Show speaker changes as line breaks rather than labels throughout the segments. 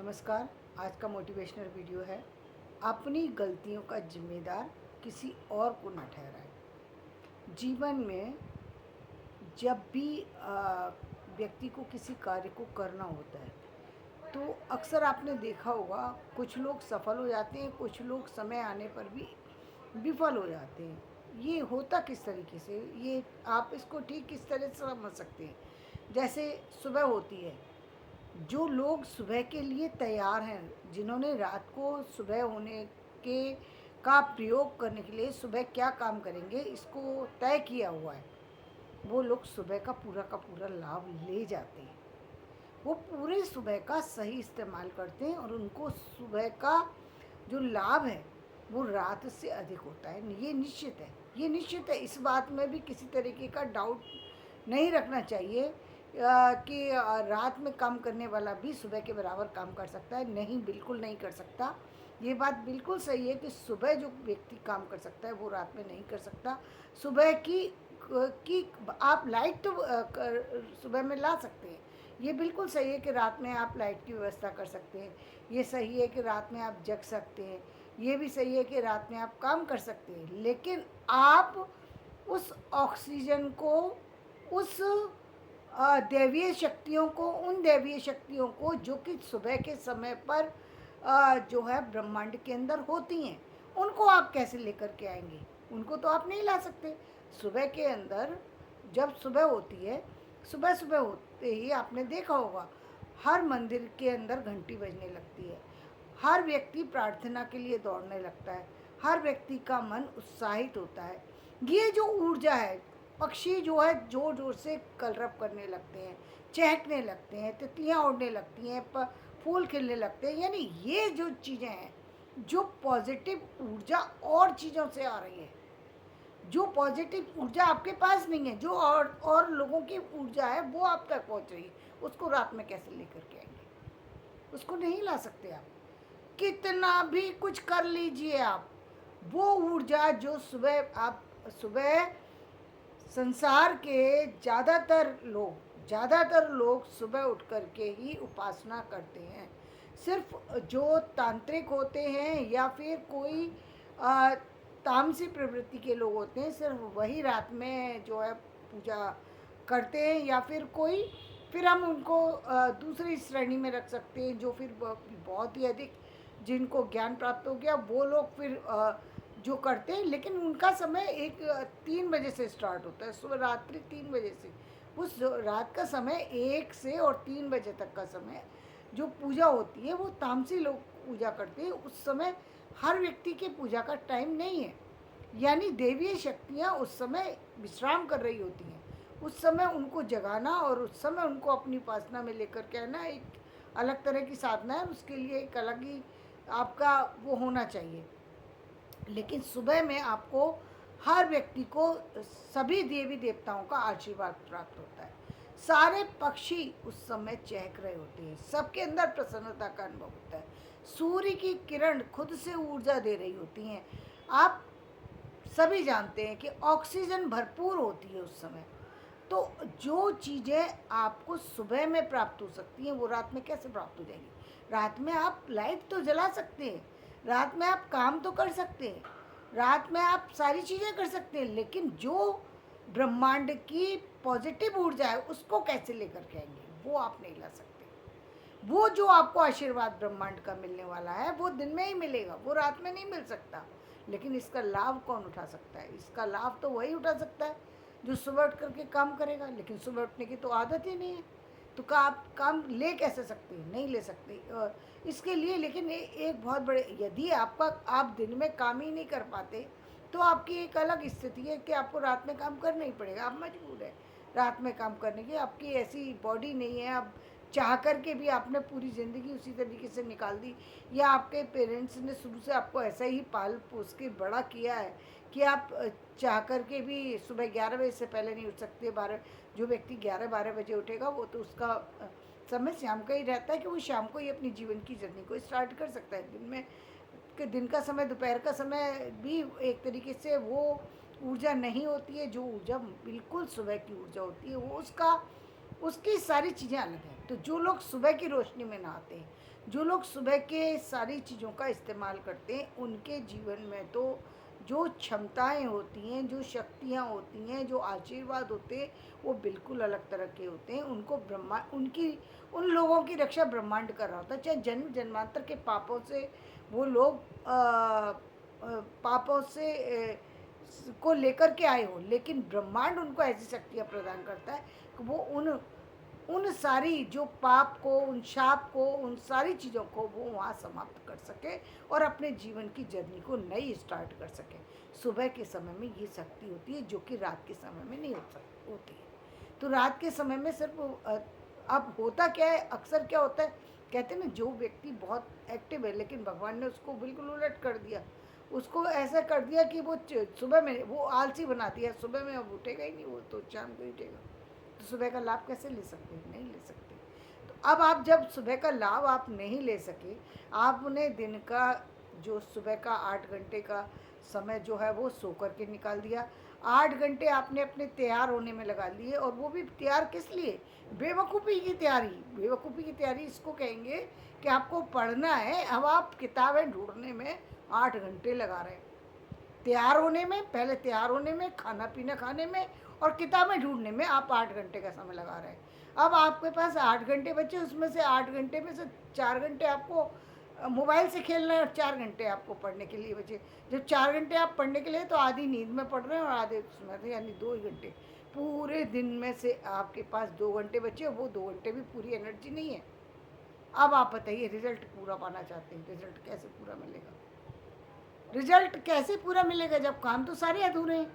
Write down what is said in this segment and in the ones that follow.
नमस्कार। आज का मोटिवेशनल वीडियो है, अपनी गलतियों का जिम्मेदार किसी और को ना ठहराएं। जीवन में जब भी व्यक्ति को किसी कार्य को करना होता है तो अक्सर आपने देखा होगा, कुछ लोग सफल हो जाते हैं, कुछ लोग समय आने पर भी विफल हो जाते हैं। ये होता किस तरीके से, ये आप इसको ठीक किस तरह से समझ सकते हैं। जैसे सुबह होती है, जो लोग सुबह के लिए तैयार हैं, जिन्होंने रात को सुबह होने के का प्रयोग करने के लिए सुबह क्या काम करेंगे इसको तय किया हुआ है, वो लोग सुबह का पूरा लाभ ले जाते हैं। वो पूरे सुबह का सही इस्तेमाल करते हैं और उनको सुबह का जो लाभ है वो रात से अधिक होता है। ये निश्चित है, ये निश्चित है। इस बात में भी किसी तरीके का डाउट नहीं रखना चाहिए कि रात में काम करने वाला भी सुबह के बराबर काम कर सकता है। नहीं, बिल्कुल नहीं कर सकता। ये बात बिल्कुल सही है कि सुबह जो व्यक्ति काम कर सकता है वो रात में नहीं कर सकता। सुबह की आप लाइट तो सुबह में ला सकते हैं। ये बिल्कुल सही है कि रात में आप लाइट की व्यवस्था कर सकते हैं। ये सही है कि रात में आप जग सकते हैं। ये भी सही है कि रात में आप काम कर सकते हैं। लेकिन आप उस ऑक्सीजन को, उस दैवीय शक्तियों को, उन दैवीय शक्तियों को जो कि सुबह के समय पर जो है ब्रह्मांड के अंदर होती हैं, उनको आप कैसे लेकर के आएंगे? उनको तो आप नहीं ला सकते। सुबह के अंदर जब सुबह होती है, सुबह सुबह होते ही आपने देखा होगा, हर मंदिर के अंदर घंटी बजने लगती है। हर व्यक्ति प्रार्थना के लिए दौड़ने लगता है। हर व्यक्ति का मन उत्साहित होता है। ये जो ऊर्जा है, पक्षी जो है जोर जोर से कलरव करने लगते हैं, चहकने लगते हैं, तितलियाँ उड़ने लगती हैं, फूल खिलने लगते हैं। यानी ये जो चीज़ें हैं, जो पॉजिटिव ऊर्जा और चीज़ों से आ रही है, जो पॉजिटिव ऊर्जा आपके पास नहीं है, जो और लोगों की ऊर्जा है वो आप तक पहुंच रही है, उसको रात में कैसे लेकर के आएंगे? उसको नहीं ला सकते आप। कितना भी कुछ कर लीजिए आप, वो ऊर्जा जो सुबह संसार के ज़्यादातर लोग सुबह उठ कर के ही उपासना करते हैं। सिर्फ जो तांत्रिक होते हैं या फिर कोई अ, तामसी प्रवृत्ति के लोग होते हैं, सिर्फ वही रात में जो है पूजा करते हैं। या फिर हम उनको दूसरी श्रेणी में रख सकते हैं, जो फिर बहुत ही अधिक जिनको ज्ञान प्राप्त हो गया वो लोग फिर जो करते हैं। लेकिन उनका समय 3 बजे से स्टार्ट होता है, सुबह रात्रि 3 बजे से। उस रात का समय 1 से और 3 बजे तक का समय जो पूजा होती है वो तामसी लोग पूजा करते हैं। उस समय हर व्यक्ति के पूजा का टाइम नहीं है। यानी देवीय शक्तियाँ उस समय विश्राम कर रही होती हैं। उस समय उनको जगाना और उस समय उनको अपनी उपासना में लेकर के आना एक अलग तरह की साधना है। उसके लिए एक अलग ही आपका वो होना चाहिए। लेकिन सुबह में आपको हर व्यक्ति को सभी देवी देवताओं का आशीर्वाद प्राप्त होता है। सारे पक्षी उस समय चहक रहे होते हैं, सबके अंदर प्रसन्नता का अनुभव होता है। सूर्य की किरण खुद से ऊर्जा दे रही होती हैं। आप सभी जानते हैं कि ऑक्सीजन भरपूर होती है उस समय। तो जो चीज़ें आपको सुबह में प्राप्त हो सकती हैं वो रात में कैसे प्राप्त हो जाएंगी? रात में आप लाइट तो जला सकते हैं, रात में आप काम तो कर सकते हैं, रात में आप सारी चीज़ें कर सकते हैं, लेकिन जो ब्रह्मांड की पॉजिटिव ऊर्जा है उसको कैसे लेकर के आएंगे? वो आप नहीं ला सकते। वो जो आपको आशीर्वाद ब्रह्मांड का मिलने वाला है वो दिन में ही मिलेगा, वो रात में नहीं मिल सकता। लेकिन इसका लाभ कौन उठा सकता है? इसका लाभ तो वही उठा सकता है जो सुबह उठ करके काम करेगा। लेकिन सुबह उठने की तो आदत ही नहीं है, तो का आप काम ले कैसे सकते हैं? नहीं ले सकते। इसके लिए लेकिन एक बहुत बड़े, यदि आप दिन में काम ही नहीं कर पाते तो आपकी एक अलग स्थिति है कि आपको रात में काम करना ही पड़ेगा। आप मजबूर है रात में काम करने की, आपकी ऐसी बॉडी नहीं है। आप चाह कर के भी आपने पूरी ज़िंदगी उसी तरीके से निकाल दी, या आपके पेरेंट्स ने शुरू से आपको ऐसा ही पाल पोस के बड़ा किया है कि आप चाह कर के भी सुबह 11 बजे से पहले नहीं उठ सकते। 12, जो व्यक्ति 11-12 बजे उठेगा वो तो उसका समय शाम का ही रहता है कि वो शाम को ही अपनी जीवन की जर्नी को स्टार्ट कर सकता है। दिन का समय, दोपहर का समय भी एक तरीके से वो ऊर्जा नहीं होती है जो ऊर्जा बिल्कुल सुबह की ऊर्जा होती है। वो उसका उसकी सारी चीज़ें अलग हैं। तो जो लोग सुबह की रोशनी में नहाते हैं, जो लोग सुबह के सारी चीज़ों का इस्तेमाल करते हैं, उनके जीवन में तो जो क्षमताएं होती हैं, जो शक्तियाँ होती हैं, जो आशीर्वाद होते हैं, वो बिल्कुल अलग तरह के होते हैं। उनको ब्रह्मांड, उनकी, उन लोगों की रक्षा ब्रह्मांड कर रहा होता है। चाहे जन्म जन्मांतर के पापों से वो लोग पापों से को लेकर के आए हो, लेकिन ब्रह्मांड उनको ऐसी शक्तियाँ प्रदान करता है कि वो उन उन सारी जो पाप को, उन शाप को, उन सारी चीज़ों को वो वहाँ समाप्त कर सके और अपने जीवन की जर्नी को नई स्टार्ट कर सके। सुबह के समय में ये शक्ति होती है, जो कि रात के समय में नहीं होती है। तो रात के समय में सिर्फ अब होता क्या है, अक्सर क्या होता है, कहते हैं ना, जो व्यक्ति बहुत एक्टिव है, लेकिन भगवान ने उसको बिल्कुल उलट कर दिया। उसको ऐसा कर दिया कि वो सुबह में वो आलसी बना दिया, सुबह में अब उठेगा ही नहीं, वो तो शाम को ही उठेगा। तो सुबह का लाभ कैसे ले सकते हैं? नहीं ले सकते। तो अब आप जब सुबह का लाभ आप नहीं ले सके, आपने दिन का जो सुबह का 8 घंटे का समय जो है वो सो कर के निकाल दिया। 8 घंटे आपने अपने तैयार होने में लगा लिए, और वो भी तैयार किस लिए? बेवकूफ़ी की तैयारी। बेवकूफ़ी की तैयारी इसको कहेंगे कि आपको पढ़ना है, अब आप किताबें ढूंढने में 8 घंटे लगा रहे हैं। तैयार होने में, पहले तैयार होने में, खाना पीना खाने में और किताबें ढूंढने में आप 8 घंटे का समय लगा रहे हैं। अब आपके पास 8 घंटे बचे, उसमें से 8 घंटे में से 4 घंटे आपको मोबाइल से खेलना है और 4 घंटे आपको पढ़ने के लिए बचे। जब 4 घंटे आप पढ़ने के लिए, तो आधी नींद में पढ़ रहे हैं और आधे उसमें, यानी 2 ही घंटे। पूरे दिन में से आपके पास 2 घंटे बचे, और वो 2 घंटे भी पूरी एनर्जी नहीं है। अब आप बताइए, रिजल्ट पूरा पाना चाहते हैं, रिजल्ट कैसे पूरा मिलेगा? रिजल्ट कैसे पूरा मिलेगा जब काम तो सारे अधूरे हैं?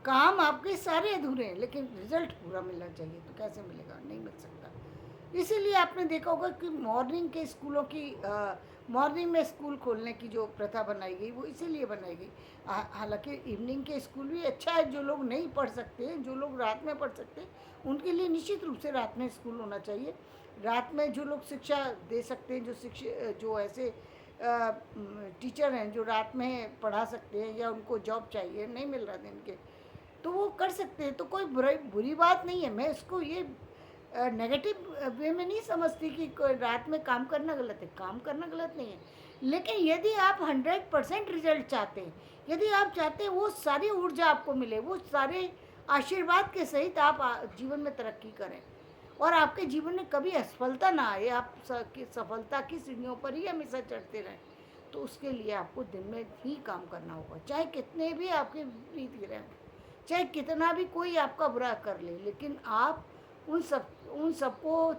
काम आपके सारे अधूरे हैं, लेकिन रिजल्ट पूरा मिलना चाहिए, तो कैसे मिलेगा? नहीं मिल सकता। इसीलिए आपने देखा होगा कि मॉर्निंग के स्कूलों की मॉर्निंग में स्कूल खोलने की जो प्रथा बनाई गई, वो इसीलिए बनाई गई। हालांकि इवनिंग के स्कूल भी अच्छा है, जो लोग नहीं पढ़ सकते हैं, जो लोग रात में पढ़ सकते हैं, उनके लिए निश्चित रूप से रात में स्कूल होना चाहिए। रात में जो लोग शिक्षा दे सकते हैं, जो ऐसे टीचर हैं जो रात में पढ़ा सकते हैं, या उनको जॉब चाहिए, नहीं मिल रहा दिन के, तो वो कर सकते हैं। तो कोई बुरी बात नहीं है। मैं इसको ये नेगेटिव वे में नहीं समझती कि रात में काम करना गलत है। काम करना गलत नहीं है, लेकिन यदि आप 100% रिजल्ट चाहते हैं, यदि आप चाहते हैं वो सारी ऊर्जा आपको मिले, वो सारे आशीर्वाद के सहित आप जीवन में तरक्की करें, और आपके जीवन में कभी असफलता ना आए, आप सफलता की सीढ़ियों पर ही हमेशा चढ़ते रहें, तो उसके लिए आपको दिन में ही काम करना होगा। चाहे कितने भी आपके विपरीत गिरे, चाहे कितना भी कोई आपका बुरा कर ले, लेकिन आप उन सबको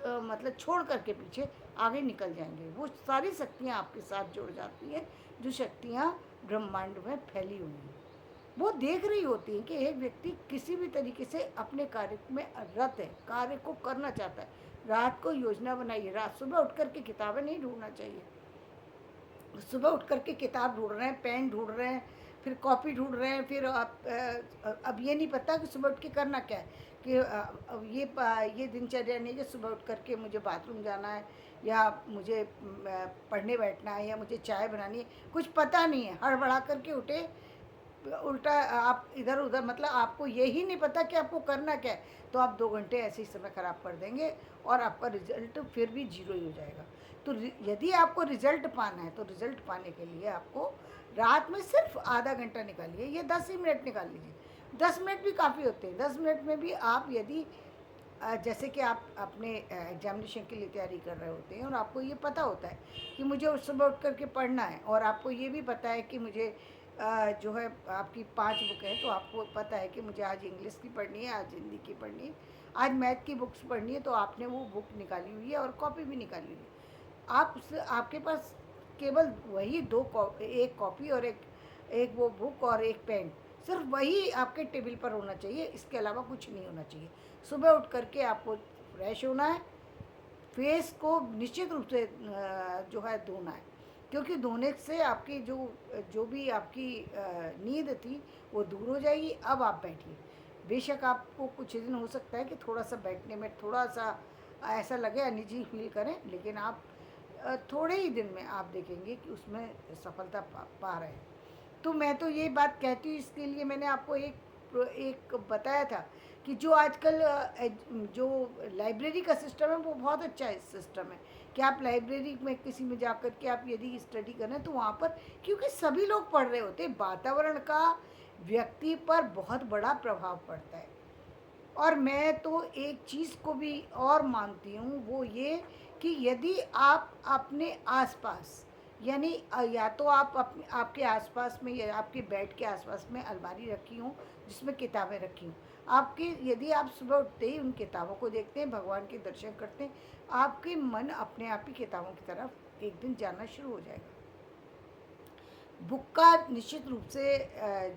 मतलब छोड़ करके पीछे आगे निकल जाएंगे। वो सारी शक्तियाँ आपके साथ जुड़ जाती हैं, जो शक्तियाँ ब्रह्मांड में फैली हुई हैं। वो देख रही होती हैं कि एक व्यक्ति किसी भी तरीके से अपने कार्य में रत है, कार्य को करना चाहता है। रात को योजना बनाइए, रात सुबह उठ करके किताबें नहीं ढूंढना चाहिए। सुबह उठ करके किताब ढूंढ रहे हैं, पेन ढूंढ रहे हैं, फिर कॉपी ढूंढ रहे हैं, फिर आप अब ये नहीं पता कि सुबह उठ के करना क्या है, कि अब ये दिनचर्या नहीं कि सुबह उठ करके मुझे बाथरूम जाना है, या मुझे पढ़ने बैठना है, या मुझे चाय बनानी है। कुछ पता नहीं है, हड़बड़ा करके उठे, उल्टा आप इधर उधर, मतलब आपको यही नहीं पता कि आपको करना क्या है, तो आप 2 घंटे ऐसे ही समय खराब कर देंगे, और आपका रिजल्ट फिर भी जीरो ही हो जाएगा। तो यदि आपको रिजल्ट पाना है, तो रिजल्ट पाने के लिए आपको रात में सिर्फ आधा घंटा निकालिए, ये 10 ही मिनट निकाल लीजिए। 10 मिनट भी काफ़ी होते हैं। 10 मिनट में भी आप यदि जैसे कि आप अपने एग्जामिनेशन के लिए तैयारी कर रहे होते हैं, और आपको ये पता होता है कि मुझे उस सुबह उठ करके पढ़ना है, और आपको ये भी पता है कि मुझे जो है आपकी 5 बुक है, तो आपको पता है कि मुझे आज इंग्लिश की पढ़नी है, आज हिंदी की पढ़नी है, आज मैथ की बुक्स पढ़नी है, तो आपने वो बुक निकाली हुई है और कॉपी भी निकाली हुई है। आपके पास केवल वही एक कॉपी और एक वो बुक और एक पेन, सिर्फ वही आपके टेबल पर होना चाहिए, इसके अलावा कुछ नहीं होना चाहिए। सुबह उठ करके आपको फ्रेश होना है, फेस को निश्चित रूप से जो है धोना है, क्योंकि धोने से आपकी जो भी आपकी नींद थी वो दूर हो जाएगी। अब आप बैठिए। बेशक आपको कुछ दिन हो सकता है कि थोड़ा सा बैठने में थोड़ा सा ऐसा लगे, अनईजी फील करें, लेकिन आप थोड़े ही दिन में आप देखेंगे कि उसमें सफलता पा रहे हैं। तो मैं तो ये बात कहती हूँ, इसके लिए मैंने आपको एक बताया था कि जो आजकल जो लाइब्रेरी का सिस्टम है वो बहुत अच्छा सिस्टम है कि आप लाइब्रेरी में किसी में जा कर के आप यदि स्टडी करें तो वहाँ पर, क्योंकि सभी लोग पढ़ रहे होते हैं, वातावरण का व्यक्ति पर बहुत बड़ा प्रभाव पड़ता है। और मैं तो एक चीज़ को भी और मानती हूँ, वो ये कि यदि आप अपने आसपास, यानी या तो आप अपने आपके आसपास में या आपके बेड के आसपास में अलमारी रखी हूँ जिसमें किताबें रखी हूँ, आपके यदि आप सुबह उठते ही उन किताबों को देखते हैं, भगवान के दर्शन करते हैं, आपके मन अपने आप ही किताबों की तरफ एक दिन जाना शुरू हो जाएगा। बुक का निश्चित रूप से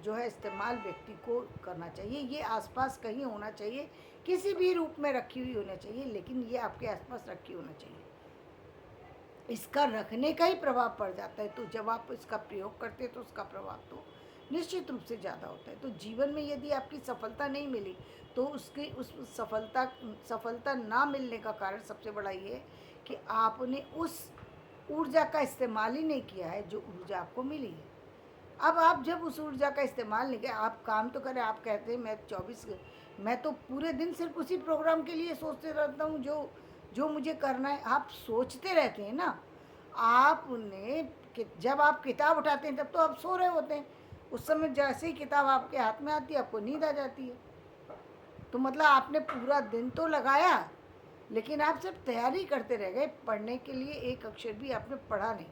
जो है इस्तेमाल व्यक्ति को करना चाहिए। ये आसपास कहीं होना चाहिए, किसी भी रूप में रखी हुई होना चाहिए, लेकिन ये आपके आसपास रखी होना चाहिए। इसका रखने का ही प्रभाव पड़ जाता है, तो जब आप इसका प्रयोग करते हैं तो उसका प्रभाव तो निश्चित रूप से ज़्यादा होता है। तो जीवन में यदि आपकी सफलता नहीं मिली तो उसकी उस सफलता ना मिलने का कारण सबसे बड़ा ये है कि आपने उस ऊर्जा का इस्तेमाल ही नहीं किया है जो ऊर्जा आपको मिली है। अब आप जब उस ऊर्जा का इस्तेमाल नहीं किया, आप काम तो करें, आप कहते हैं मैं तो पूरे दिन सिर्फ उसी प्रोग्राम के लिए सोचते रहता हूँ जो जो मुझे करना है। आप सोचते रहते हैं ना, आपने जब आप किताब उठाते हैं तब तो आप सो रहे होते हैं, उस समय जैसे ही किताब आपके हाथ में आती है आपको नींद आ जाती है। तो मतलब आपने पूरा दिन तो लगाया, लेकिन आप सिर्फ तैयारी करते रह गए, पढ़ने के लिए एक अक्षर भी आपने पढ़ा नहीं,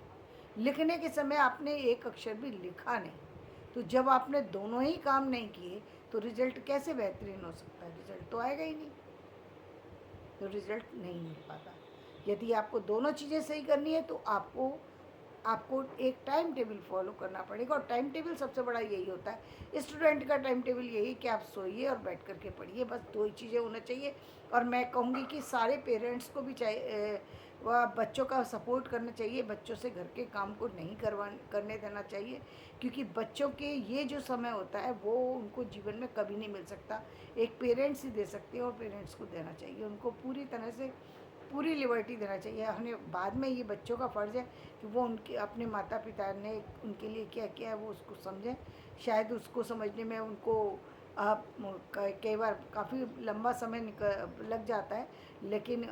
लिखने के समय आपने एक अक्षर भी लिखा नहीं। तो जब आपने दोनों ही काम नहीं किए तो रिजल्ट कैसे बेहतरीन हो सकता है? रिजल्ट तो आएगा ही नहीं, तो रिजल्ट नहीं मिल पाता। यदि आपको दोनों चीज़ें सही करनी है तो आपको आपको एक टाइम टेबल फॉलो करना पड़ेगा, और टाइम टेबल सबसे बड़ा यही होता है। स्टूडेंट का टाइम टेबल यही कि आप सोइए और बैठ कर के पढ़िए, बस दो ही चीज़ें होना चाहिए। और मैं कहूँगी कि सारे पेरेंट्स को भी चाहिए वह बच्चों का सपोर्ट करना चाहिए, बच्चों से घर के काम को नहीं करने देना चाहिए, क्योंकि बच्चों के ये जो समय होता है वो उनको जीवन में कभी नहीं मिल सकता। एक पेरेंट्स ही दे सकते हैं, और पेरेंट्स को देना चाहिए, उनको पूरी तरह से पूरी लिबर्टी देना चाहिए। हमें बाद में ये बच्चों का फ़र्ज़ है कि वो उनके अपने माता पिता ने उनके लिए क्या किया है वो उसको समझें। शायद उसको समझने में उनको कई बार काफ़ी लंबा समय लग जाता है, लेकिन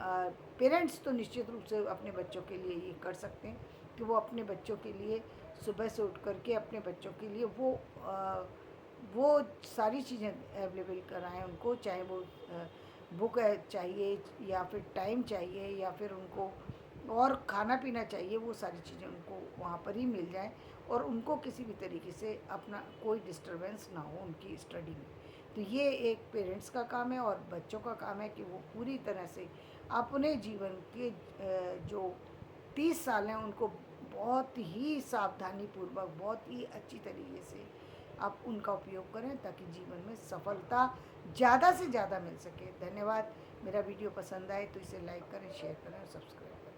पेरेंट्स तो निश्चित रूप से अपने बच्चों के लिए ये कर सकते हैं कि वो अपने बच्चों के लिए सुबह से उठ कर के अपने बच्चों के लिए वो सारी चीज़ें अवेलेबल कराएँ उनको, चाहे वो बुक चाहिए या फिर टाइम चाहिए या फिर उनको और खाना पीना चाहिए, वो सारी चीज़ें उनको वहाँ पर ही मिल जाएँ, और उनको किसी भी तरीके से अपना कोई डिस्टरबेंस ना हो उनकी स्टडी में। तो ये एक पेरेंट्स का काम है, और बच्चों का काम है कि वो पूरी तरह से अपने जीवन के जो 30 साल हैं उनको बहुत ही सावधानीपूर्वक, बहुत ही अच्छी तरीके से आप उनका उपयोग करें, ताकि जीवन में सफलता ज़्यादा से ज़्यादा मिल सके। धन्यवाद। मेरा वीडियो पसंद आए तो इसे लाइक करें, शेयर करें और सब्सक्राइब करें।